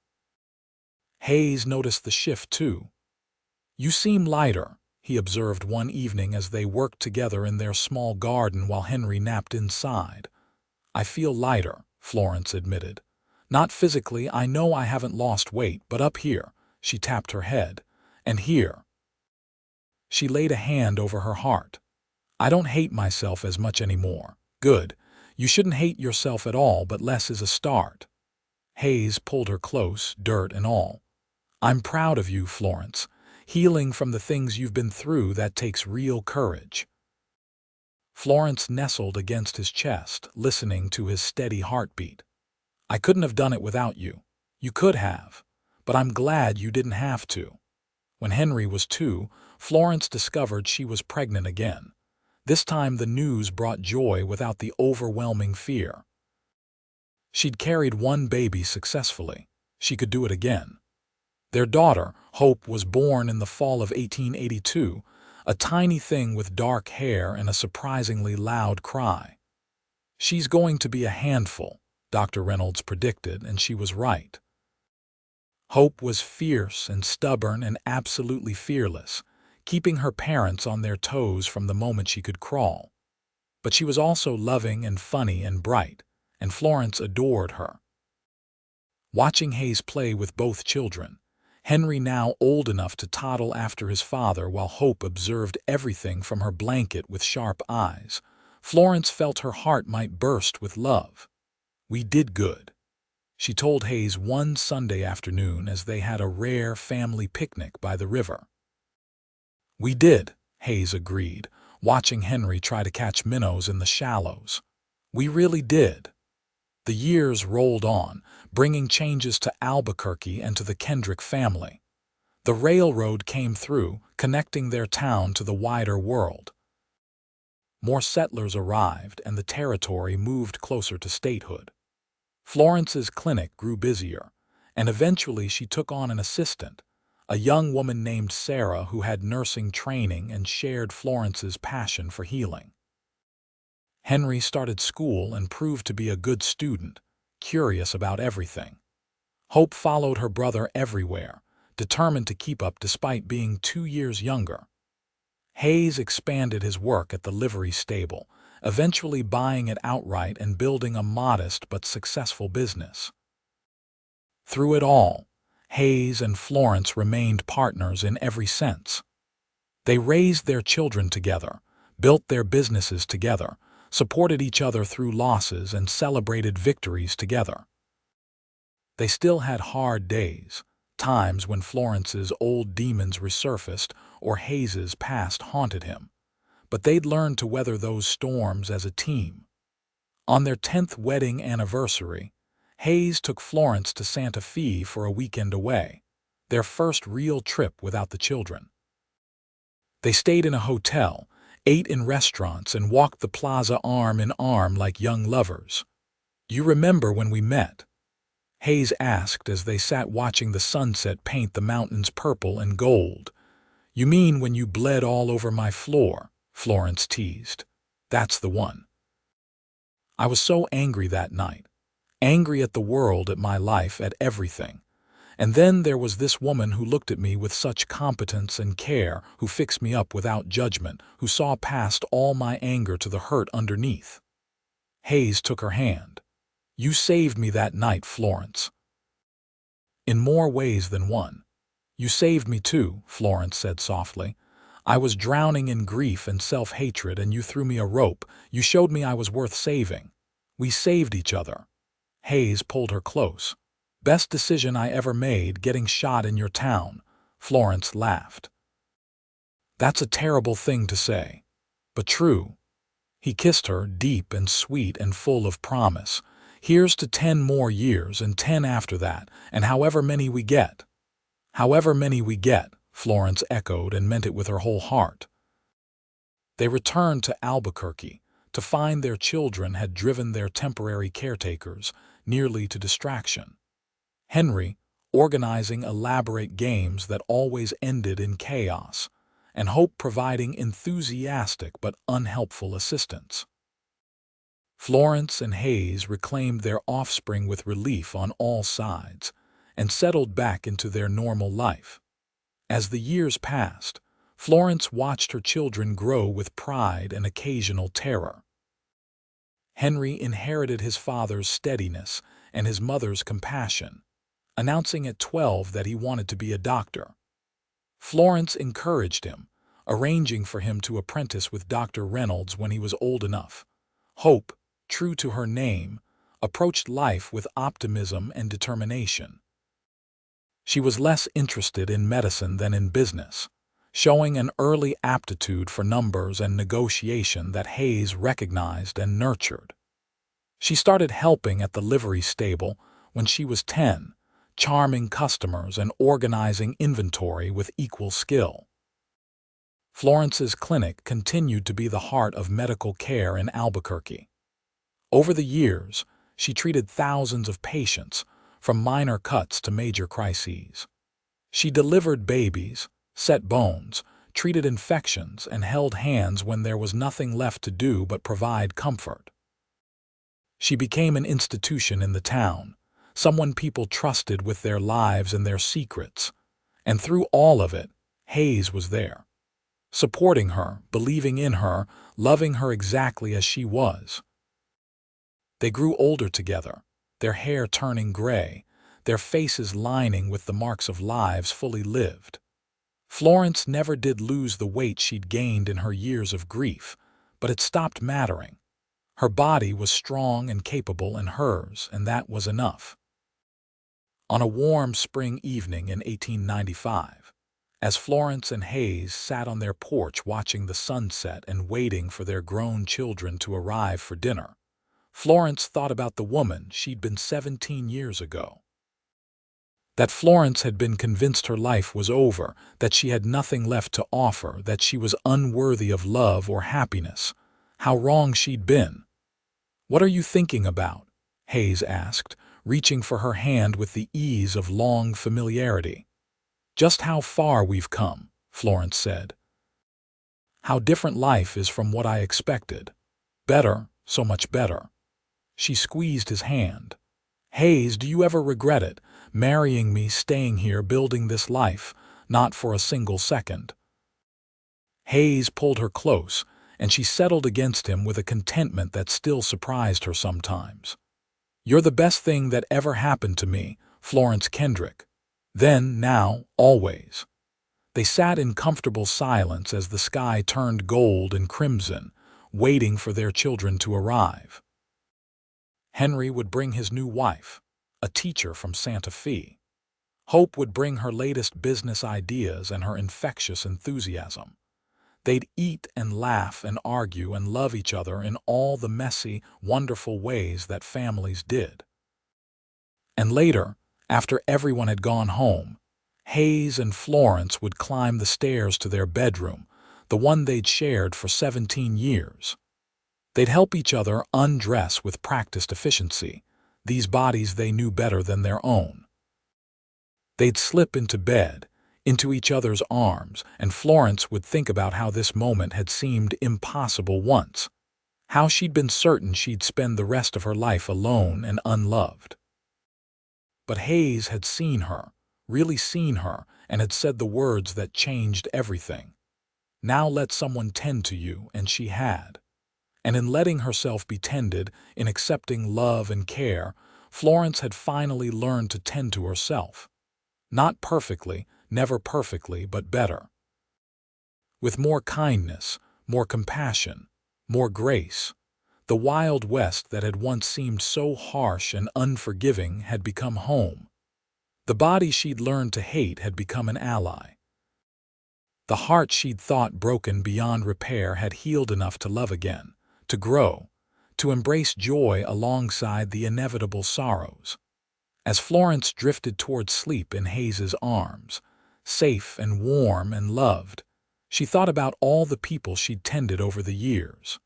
Hayes noticed the shift too. "You seem lighter," he observed one evening as they worked together in their small garden while Henry napped inside. "I feel lighter," Florence admitted. "Not physically, I know I haven't lost weight, but up here," she tapped her head, "and here." She laid a hand over her heart. "I don't hate myself as much anymore." "Good. You shouldn't hate yourself at all, but less is a start." Hayes pulled her close, dirt and all. "I'm proud of you, Florence. Healing from the things you've been through, that takes real courage." Florence nestled against his chest, listening to his steady heartbeat. "I couldn't have done it without you. You could have, but I'm glad you didn't have to." When Henry was 2, Florence discovered she was pregnant again. This time the news brought joy without the overwhelming fear. She'd carried one baby successfully. She could do it again. Their daughter, Hope, was born in the fall of 1882, a tiny thing with dark hair and a surprisingly loud cry. "She's going to be a handful," Dr. Reynolds predicted, and she was right. Hope was fierce and stubborn and absolutely fearless, keeping her parents on their toes from the moment she could crawl. But she was also loving and funny and bright, and Florence adored her. Watching Hayes play with both children, Henry now old enough to toddle after his father while Hope observed everything from her blanket with sharp eyes, Florence felt her heart might burst with love. "We did good," she told Hayes one Sunday afternoon as they had a rare family picnic by the river. "We did," Hayes agreed, watching Henry try to catch minnows in the shallows. "We really did." The years rolled on, bringing changes to Albuquerque and to the Kendrick family. The railroad came through, connecting their town to the wider world. More settlers arrived, and the territory moved closer to statehood. Florence's clinic grew busier, and eventually she took on an assistant, a young woman named Sarah who had nursing training and shared Florence's passion for healing. Henry started school and proved to be a good student, curious about everything. Hope followed her brother everywhere, determined to keep up despite being 2 years younger. Hayes expanded his work at the livery stable, eventually buying it outright and building a modest but successful business. Through it all, Hayes and Florence remained partners in every sense. They raised their children together, built their businesses together, supported each other through losses, and celebrated victories together. They still had hard days, times when Florence's old demons resurfaced or Hayes's past haunted him, but they'd learned to weather those storms as a team. On their 10th wedding anniversary, Hayes took Florence to Santa Fe for a weekend away, their first real trip without the children. They stayed in a hotel, ate in restaurants, and walked the plaza arm in arm like young lovers. "You remember when we met?" Hayes asked as they sat watching the sunset paint the mountains purple and gold. "You mean when you bled all over my floor?" Florence teased. "That's the one. I was so angry that night. Angry at the world, at my life, at everything. And then there was this woman who looked at me with such competence and care, who fixed me up without judgment, who saw past all my anger to the hurt underneath." Hayes took her hand. "You saved me that night, Florence." "In more ways than one. You saved me too," Florence said softly. "I was drowning in grief and self-hatred, and you threw me a rope. You showed me I was worth saving. We saved each other." Hayes pulled her close. "Best decision I ever made, getting shot in your town." Florence laughed. "That's a terrible thing to say, but true." He kissed her, deep and sweet and full of promise. "Here's to 10 more years, and 10 after that, and however many we get." "However many we get," Florence echoed and meant it with her whole heart. They returned to Albuquerque to find their children had driven their temporary caretakers nearly to distraction. Henry, organizing elaborate games that always ended in chaos, and Hope providing enthusiastic but unhelpful assistance. Florence and Hayes reclaimed their offspring with relief on all sides and settled back into their normal life. As the years passed, Florence watched her children grow with pride and occasional terror. Henry inherited his father's steadiness and his mother's compassion, announcing at 12 that he wanted to be a doctor. Florence encouraged him, arranging for him to apprentice with Dr. Reynolds when he was old enough. Hope, true to her name, approached life with optimism and determination. She was less interested in medicine than in business, showing an early aptitude for numbers and negotiation that Hayes recognized and nurtured. She started helping at the livery stable when she was 10, charming customers and organizing inventory with equal skill. Florence's clinic continued to be the heart of medical care in Albuquerque. Over the years, she treated thousands of patients, from minor cuts to major crises. She delivered babies, set bones, treated infections, and held hands when there was nothing left to do but provide comfort. She became an institution in the town, someone people trusted with their lives and their secrets. And through all of it, Hayes was there, supporting her, believing in her, loving her exactly as she was. They grew older together, their hair turning gray, their faces lining with the marks of lives fully lived. Florence never did lose the weight she'd gained in her years of grief, but it stopped mattering. Her body was strong and capable and hers, and that was enough. On a warm spring evening in 1895, as Florence and Hayes sat on their porch watching the sunset and waiting for their grown children to arrive for dinner, Florence thought about the woman she'd been 17 years ago. That Florence had been convinced her life was over, that she had nothing left to offer, that she was unworthy of love or happiness. How wrong she'd been. "What are you thinking about?" Hayes asked, reaching for her hand with the ease of long familiarity. "Just how far we've come," Florence said. "How different life is from what I expected. Better, so much better." She squeezed his hand. "Hayes, do you ever regret it? Marrying me, staying here, building this life? Not for a single second." Hayes pulled her close, and she settled against him with a contentment that still surprised her sometimes. "You're the best thing that ever happened to me, Florence Kendrick. Then, now, always." They sat in comfortable silence as the sky turned gold and crimson, waiting for their children to arrive. Henry would bring his new wife, a teacher from Santa Fe. Hope would bring her latest business ideas and her infectious enthusiasm. They'd eat and laugh and argue and love each other in all the messy, wonderful ways that families did. And later, after everyone had gone home, Hayes and Florence would climb the stairs to their bedroom, the one they'd shared for 17 years. They'd help each other undress with practiced efficiency, these bodies they knew better than their own. They'd slip into bed, into each other's arms, and Florence would think about how this moment had seemed impossible once, how she'd been certain she'd spend the rest of her life alone and unloved. But Hayes had seen her, really seen her, and had said the words that changed everything. "Now let someone tend to you," and she had. And in letting herself be tended, in accepting love and care, Florence had finally learned to tend to herself. Not perfectly, never perfectly, but better. With more kindness, more compassion, more grace. The Wild West that had once seemed so harsh and unforgiving had become home. The body she'd learned to hate had become an ally. The heart she'd thought broken beyond repair had healed enough to love again, to grow, to embrace joy alongside the inevitable sorrows. As Florence drifted toward sleep in Hayes's arms, safe and warm and loved, she thought about all the people she'd tended over the years.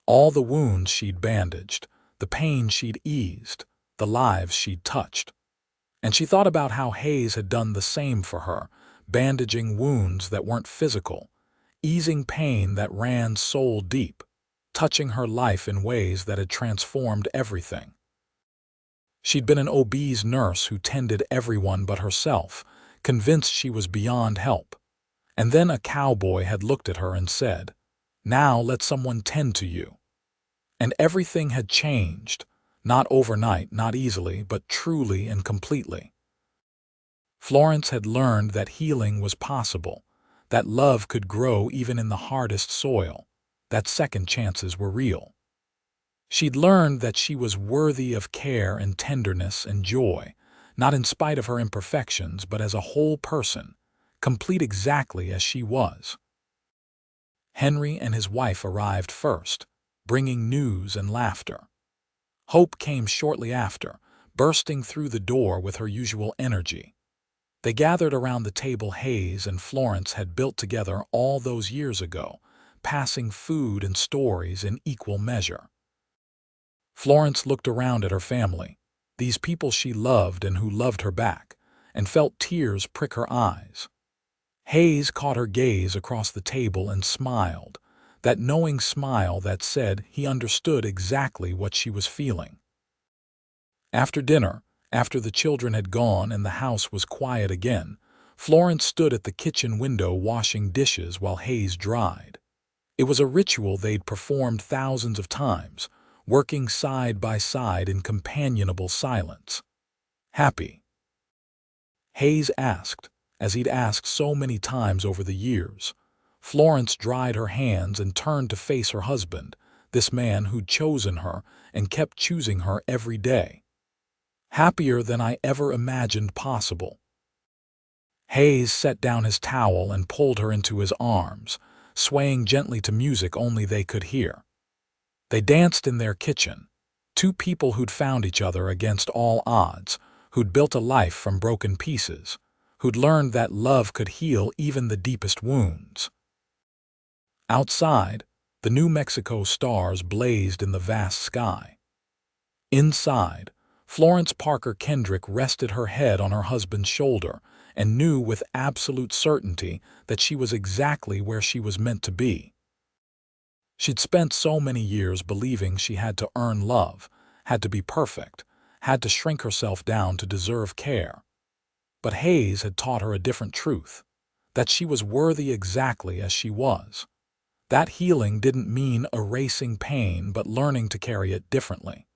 All the wounds she'd bandaged, the pain she'd eased, the lives she'd touched. And she thought about how Hayes had done the same for her, bandaging wounds that weren't physical, easing pain that ran soul deep, touching her life in ways that had transformed everything. She'd been an obese nurse who tended everyone but herself, convinced she was beyond help. And then a cowboy had looked at her and said, "Now let someone tend to you." And everything had changed, not overnight, not easily, but truly and completely. Florence had learned that healing was possible, that love could grow even in the hardest soil, that second chances were real. She'd learned that she was worthy of care and tenderness and joy, not in spite of her imperfections, but as a whole person, complete exactly as she was. Henry and his wife arrived first, bringing news and laughter. Hope came shortly after, bursting through the door with her usual energy. They gathered around the table Hayes and Florence had built together all those years ago, passing food and stories in equal measure. Florence looked around at her family, these people she loved and who loved her back, and felt tears prick her eyes. Hayes caught her gaze across the table and smiled, that knowing smile that said he understood exactly what she was feeling. After dinner, after the children had gone and the house was quiet again, Florence stood at the kitchen window washing dishes while Hayes dried. It was a ritual they'd performed thousands of times, working side by side in companionable silence. "Happy?" Hayes asked, as he'd asked so many times over the years. Florence dried her hands and turned to face her husband, this man who'd chosen her and kept choosing her every day. Happier than I ever imagined possible. Hayes set down his towel and pulled her into his arms, swaying gently to music only they could hear. They danced in their kitchen, two people who'd found each other against all odds, who'd built a life from broken pieces, who'd learned that love could heal even the deepest wounds. Outside, the New Mexico stars blazed in the vast sky. Inside, Florence Parker Kendrick rested her head on her husband's shoulder and knew with absolute certainty that she was exactly where she was meant to be. She'd spent so many years believing she had to earn love, had to be perfect, had to shrink herself down to deserve care. But Hayes had taught her a different truth, that she was worthy exactly as she was. That healing didn't mean erasing pain but learning to carry it differently.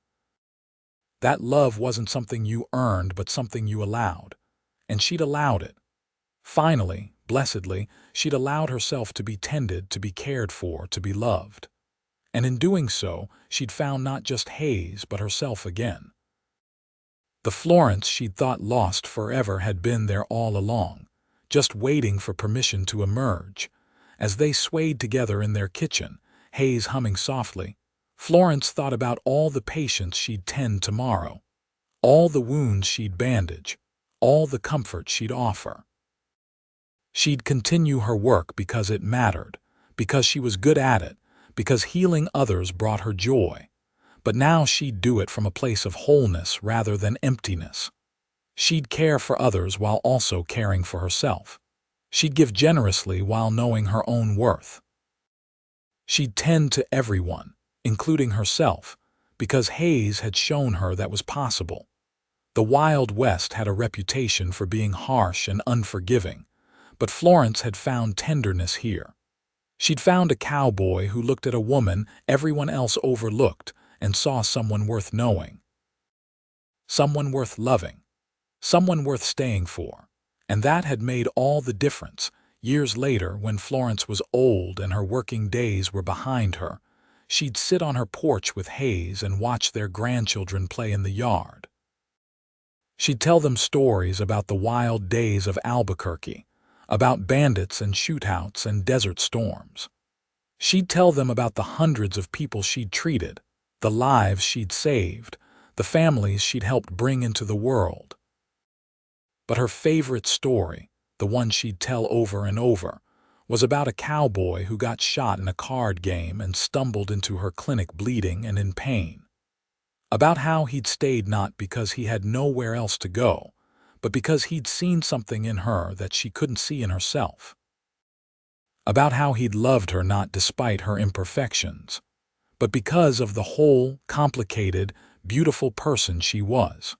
That love wasn't something you earned but something you allowed, and she'd allowed it. Finally, blessedly, she'd allowed herself to be tended, to be cared for, to be loved. And in doing so, she'd found not just Hayes but herself again. The Florence she'd thought lost forever had been there all along, just waiting for permission to emerge. As they swayed together in their kitchen, Hayes humming softly, Florence thought about all the patients she'd tend tomorrow, all the wounds she'd bandage, all the comfort she'd offer. She'd continue her work because it mattered, because she was good at it, because healing others brought her joy. But now she'd do it from a place of wholeness rather than emptiness. She'd care for others while also caring for herself. She'd give generously while knowing her own worth. She'd tend to everyone, including herself, because Hayes had shown her that was possible. The Wild West had a reputation for being harsh and unforgiving, but Florence had found tenderness here. She'd found a cowboy who looked at a woman everyone else overlooked and saw someone worth knowing, someone worth loving, someone worth staying for. And that had made all the difference. Years later, when Florence was old and her working days were behind her, she'd sit on her porch with Hayes and watch their grandchildren play in the yard. She'd tell them stories about the wild days of Albuquerque, about bandits and shootouts and desert storms. She'd tell them about the hundreds of people she'd treated, the lives she'd saved, the families she'd helped bring into the world. But her favorite story, the one she'd tell over and over, was about a cowboy who got shot in a card game and stumbled into her clinic bleeding and in pain. About how he'd stayed not because he had nowhere else to go, but because he'd seen something in her that she couldn't see in herself. About how he'd loved her not despite her imperfections, but because of the whole, complicated, beautiful person she was.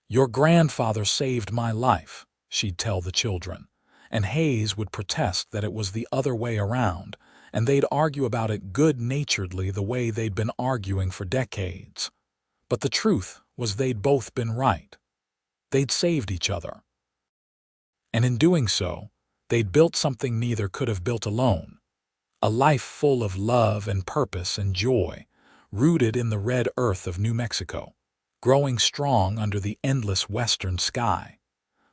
"Your grandfather saved my life," she'd tell the children, and Hayes would protest that it was the other way around, and they'd argue about it good-naturedly the way they'd been arguing for decades. But the truth was they'd both been right. They'd saved each other. And in doing so, they'd built something neither could have built alone. A life full of love and purpose and joy, rooted in the red earth of New Mexico, growing strong under the endless western sky.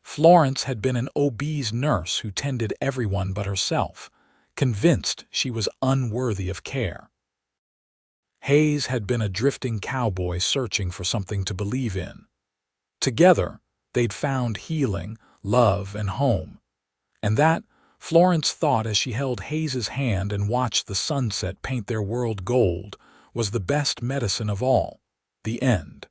Florence had been an obese nurse who tended everyone but herself, convinced she was unworthy of care. Hayes had been a drifting cowboy searching for something to believe in. Together, they'd found healing, love, and home. And that, Florence thought as she held Hayes's hand and watched the sunset paint their world gold, was the best medicine of all, the end.